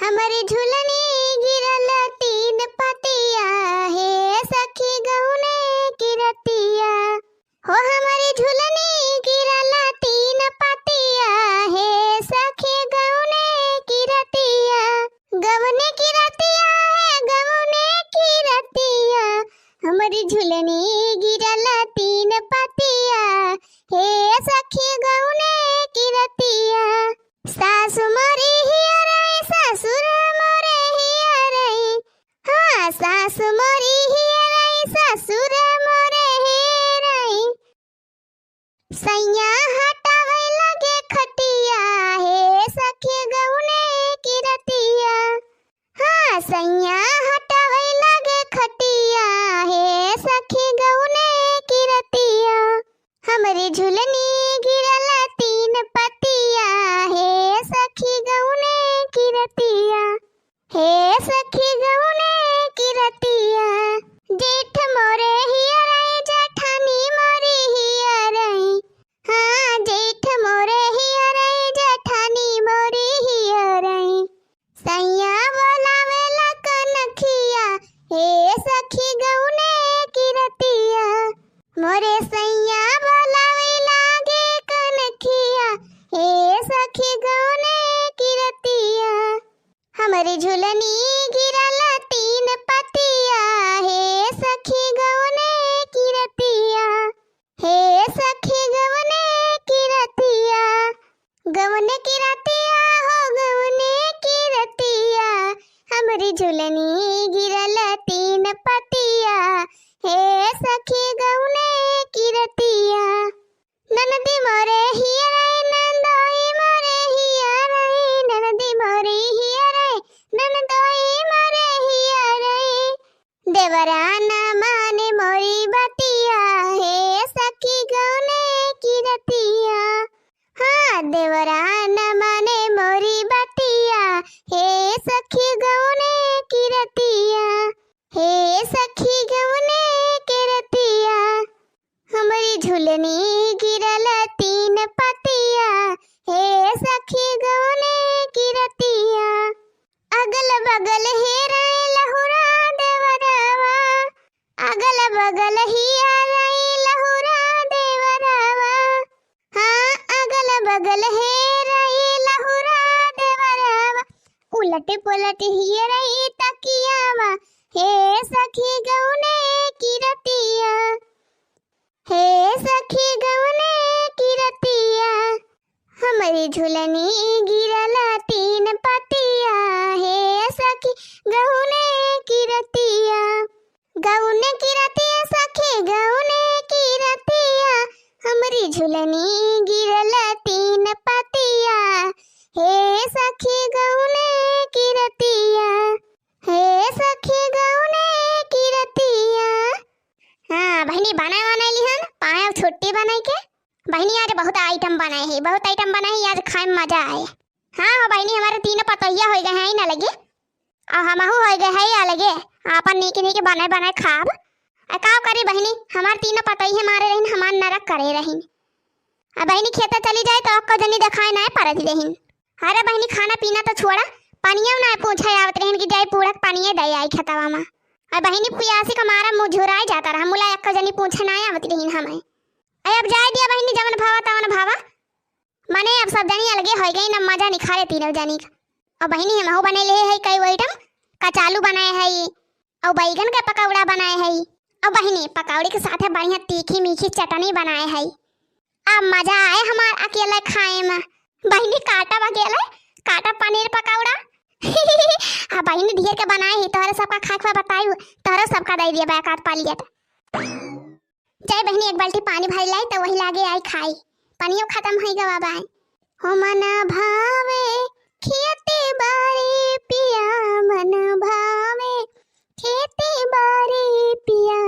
हमारी झुलनी गिरल तीन पतिया हे सखी गौने की रतिया हो। हमारी झुलनी गिरल तीन पतिया हे सखी गौने की रतिया। गवने की रतिया है गवने की रतिया। हमारी झुलनी गिरल तीन पतिया हे सखी गौने की रतिया। सासु मोरी हिया रे ससुर मोरे हिया रे। हाँ सासु मोरी हिया रे ससुर मोरे हिया रे। सैया हटावे लगे खटिया हे सखी गौने की रतिया। हाँ सैया हटावे लगे खटिया हे सखी गौने की रतिया। हमारी झुलनी गिरल तीन पतिया हे सखी गौने की रतिया। हे सखी गौने की रतिया। जेठ मोरे हिया रे जेठानी मोरी हिया रे। हाँ जेठ मोरे हिया रे जेठानी मोरी हिया रे। सैया बोलावे ला कनखिया हे सखी गौने की रतिया। मोरे सैया बोलावे लागे कनखिया हे सखी गौने की रतिया। हमारी झुलनी गिरल तीन पतिया हे सखी गौने की रतिया। हे सखी गौने की रतिया। गौने की रतिया हो गौने की रतिया। हमारी झुलनी गिरल तीन पतिया हे सखी गौने की रतिया। ननदी मोरे हिया रे नंदोई मोरे हिया रे। ननदी मोरे हिया रे नंदोई मोरे हिया रे। देवरा न माने मोरी बतिया हे सखी गौने की रतिया। हाँ देवरा न माने मोरी बतिया हे सखी गौने की रतिया। हे सखी गौने की रतिया। हमारी झुलनी गिरल तीन पतिया हे सखी गौने की रतिया। अगल बगल हेरा लहुरा देवरावा। अगल बगल हिया रे लहुरा देवरावा। हाँ अगल बगल हेरा लहुरा देवरावा। उलट पुलट हिया रे तकियावा हे सखी गौने की रतिया। हे सखी गौने की रतिया। हमारी झुलनी गिरल तीन पतिया हे सखी गौने की रतिया। गौने की रतिया सखी गौने की रतिया। हमारी झुलनी गिरल तीन पतिया हे सखी गौने की रतिया। हे सखी गौने की रतिया। हाँ बहनी बनाए लिहन पाए छुट्टी बनाई के। बहनी आज बहुत आइटम बनाए है बहुत आइटम बनाए है आज खाए में मजा आए। हाँ हो बहनी हमारे तीनों पतोहिया हो गए हैं ना लगे और हमहू हो गए है अलगे आपन नीके नीके बनाए बनाए खाब। का करी बहनी हमारे तीनों पतोहिया मारे रहीन हमार नरक करे रहीन। अब बहनी खेत चली जाए तो अक्का जनी दिखाए ना परत रहीन। अरे बहनी खाना पीना तो छोड़ा पानिया ना पूछे आवत रहीन कि जाए पूरा पानिया दे आई खेतवा में। और बहनी पियासी का मारा मुँह झुराए जाता रहा मुला अक्का जनी पूछे ना आवत रहीन हमें। अब जाए दिया बहनी जमन भावा तवन भावा मने अब सब जनी अलगे हो गई ना मजा निखारे तीनों जनी का। और बहनी हमहू बने ले है कई आइटम कचालू बनाए है और बैगन का पकौड़ा बनाए है। और बहनी पकौड़े के साथ बढ़िया तीखी मीठी चटनी बनाए है। अब मजा आए हमार अकेले खाए में। बहनी काटा अकेले काटा पनीर पकौड़ा हाँ बहनी ढेर के बनाए ही तोहरे सबका खा खा बताई तोहरे सबका दे दिया बैकात पा लिया। चाहे बहनी एक बाल्टी पानी भर लाई तो वही लागे आई खाई पानियों खत्म हो गवा बाय। हो मन भावे खेती बारी पिया मन भावे खेती बारी पिया।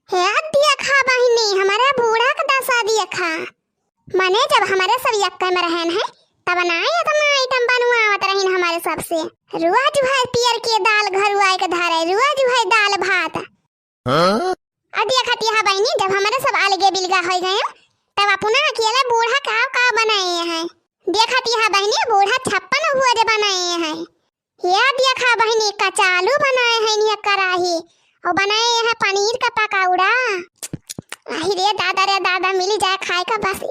हे दिया खा बहनी हमारा बूढ़ा का दसा दिया खा। मने जब हमारे सब यक्का में रहन है तब बनाए तो आइटम बनवावत रहीन हमारे सबसे। रुआ जुहाई पियर के दाल घर आए के धारे रुआ जुहाई दाल भात। अदिया खतिया बहनी जब हमारे सब अलगे बिलगा हो गए तब अपना अकेला बूढ़ा का बनाए हैं। देखती है बहनी बूढ़ा छप्पन हुआ जे बनाए हैं। ये देखा बहनी कचालू बनाए हैं ये कराही और बनाए हैं पनीर का पकौड़ा। अरे दादा मिल जाए खाए का बस।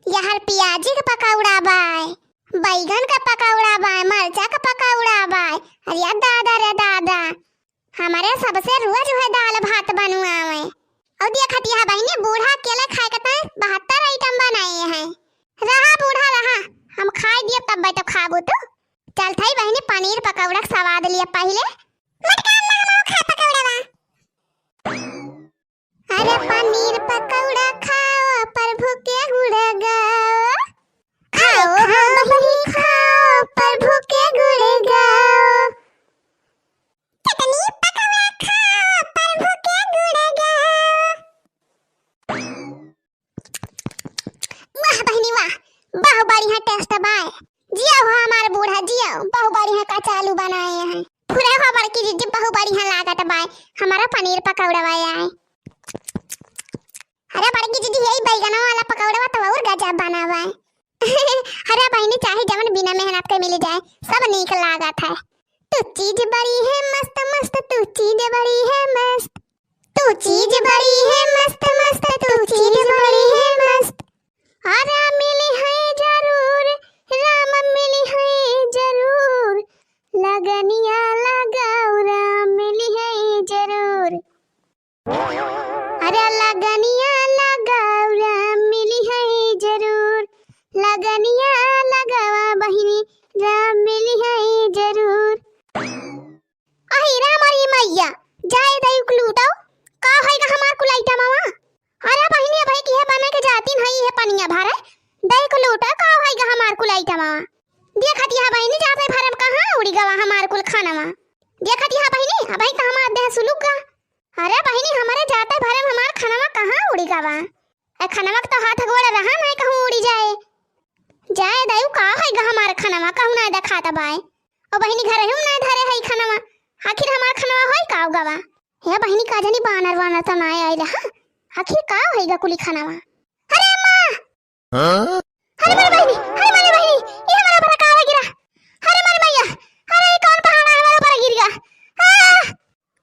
यहाँ प्याजी का पकौड़ा बाय, बैगन का पकौड़ा बाय, मरचा का पकौड़ा बाय। अरे दादा हमारे सबसे रोज है दाल भात बनुआ में। और देखती है बहनी बूढ़ा अकेले खाए का 72 आइटम बनाए हैं। रहा बूढ़ा रहा, हम खाए दिए तब बैठो खाबो तो। चल थई बहनी पनीर पकौड़ा का स्वाद लिए पहले। खा पकौड़ा बा। अरे पनीर पकौड़ा खाओ प्रभु के गुण गाओ। खाओ बहनी खाओ प्रभु के गुण गाओ। चटनी पकौड़ा खाओ प्रभु के गुण गाओ। वाह बहनी वाह, बहु बढ़िया टेस्ट बाय। जिया हो हमारे बूढ़ा जिया, बहु बढ़िया कचालू बनाए हैं। पूरा हो बड़की जीजी बहु बढ़िया लागत बाय। हमारा पनीर पकौड़ा बाय आए। अरे बड़की जीजी यही बैगन वाला पकौड़ा तो और गजब बना बाय। अरे बहनी चाहे जवन बिना मेहनत के मिल जाए सब नीक लागत है। तू चीज बड़ी है मस्त मस्त, तू चीज बड़ी है मस्त, तू चीज बड़ी है मस्त मस्त, तू चीज बड़ी है मस्त। अरे मिली है जरूर राम मिली है जरूर, लगनिया लगाओ राम मिली है जरूर। अरे लगनिया लगाओ राम मिली है जरूर, लगनिया लगावा बहिनी राम मिली है जरूर। अहि राम अरे मैया जाए दई लूटाओ का होएगा हमार कुलाइटा मामा। अरे बहिनी भाई की है बना के जाती नहीं है पनिया भरे दई को लूटा का होएगा हमार कुलाइटा मामा। देखती है बहिनी जाते भरम कहां उड़ी गवा हमार कुल खाना मा। देखती है बहिनी अबे का हमार देह सुलुगा। अरे बहिनी हमारे जाते भरम हमार खाना मा कहां उड़ी गवा। ए खाना मा तो हाथ गोड़ रहा नहीं कहूं उड़ी जाए। जाए दई का होएगा हमार खाना मा कहूं ना दिखाता बाय। ओ बहिनी घर हम ना धरे है खाना मा, आखिर हमार खाना होई का गवा। हे बहिनी का जानी बानर तो ना आई रहा, आखिर का होएगा कुली खाना मा। अरे मां अरे मेरी बहनी ये हमारा ऊपर का गिरा। अरे मेरी मैया अरे ये कौन पहाड़ है हमारे ऊपर गिर गया।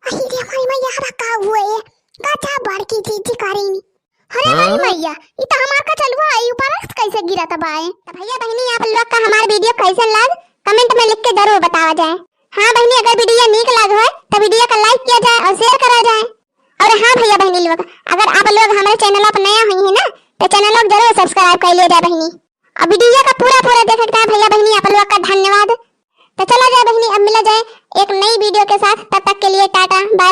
अरे देखो मैया हरा का हुआ है गाचा बड़की चीज करेनी। अरे मेरी मैया ये तो हमार का चलवा आई ऊपर कैसे गिरा था बाय। तो भैया बहनी आप लोग का हमारा वीडियो कैसा लगा कमेंट में लिख के जरूर बतावा जाए। हां बहनी अगर वीडियो नीक लग हो तो वीडियो को लाइक किया जाए और शेयर करा जाए। और हां भैया बहनी लोग अगर आप लोग हमारे चैनल पर नया हुई है ना तो चैनल को जरूर सब्सक्राइब कर लिया जाए बहनी। अब वीडियो का पूरा देख सकते हैं भैया बहनी आप लोग का धन्यवाद। तो चला जाए बहनी अब मिला जाए एक नई वीडियो के साथ, तब तक के लिए टाटा बाय।